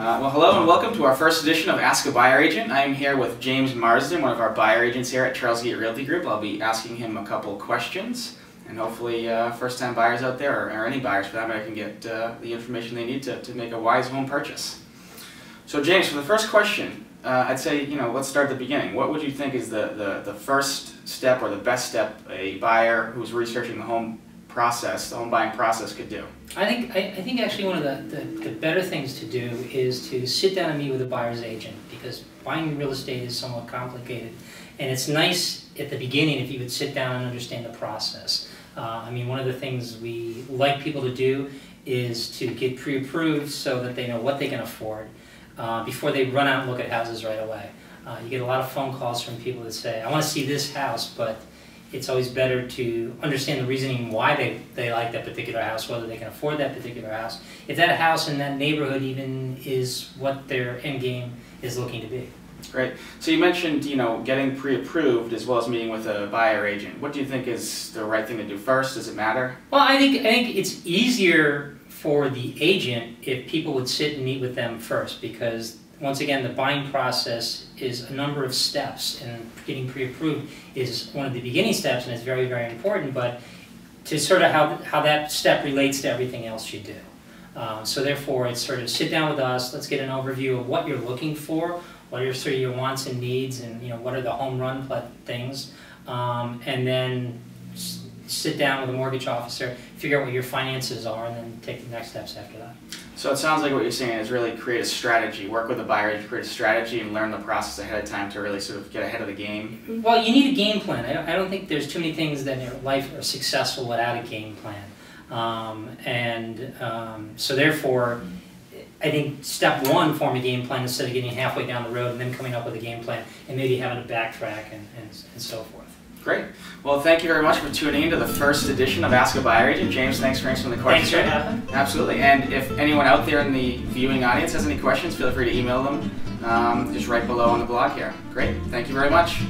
Well, hello and welcome to our first edition of Ask a Buyer Agent. I am here with James Marsden, one of our buyer agents here at Charlesgate Realty Group. I'll be asking him a couple questions, and hopefully first-time buyers out there, or any buyers for that matter, can get the information they need to make a wise home purchase. So James, for the first question, I'd say, let's start at the beginning. What would you think is the first step or the best step a buyer who's researching the home buying process could do? I think actually one of the better things to do is to sit down and meet with a buyer's agent, because buying real estate is somewhat complicated, and it's nice at the beginning if you would sit down and understand the process. One of the things we like people to do is to get pre-approved so that they know what they can afford before they run out and look at houses right away. You get a lot of phone calls from people that say, I want to see this house, but it's always better to understand the reasoning why they like that particular house, whether they can afford that particular house, if that house in that neighborhood even is what their end game is looking to be. Great. So you mentioned, getting pre-approved as well as meeting with a buyer agent. What do you think is the right thing to do first? Does it matter? Well, I think it's easier for the agent if people would sit and meet with them first, because once again, the buying process is a number of steps, and getting pre-approved is one of the beginning steps, and it's very, very important, but to sort of how that step relates to everything else you do. So therefore, it's sort of sit down with us, let's get an overview of what you're looking for, what are sort of your wants and needs, and what are the home run things, and then sit down with a mortgage officer, figure out what your finances are, and then take the next steps after that. So it sounds like what you're saying is really create a strategy, work with a buyer to create a strategy and learn the process ahead of time to really sort of get ahead of the game. Well, you need a game plan. I don't think there's too many things that in your life are successful without a game plan. So therefore, I think step one, form a game plan instead of getting halfway down the road and then coming up with a game plan and maybe having to backtrack and so forth. Great. Well, thank you very much for tuning in to the first edition of Ask a Buyer Agent. James, thanks for answering the questions. Thanks for having me. Absolutely. And if anyone out there in the viewing audience has any questions, feel free to email them just right below on the blog here. Great. Thank you very much.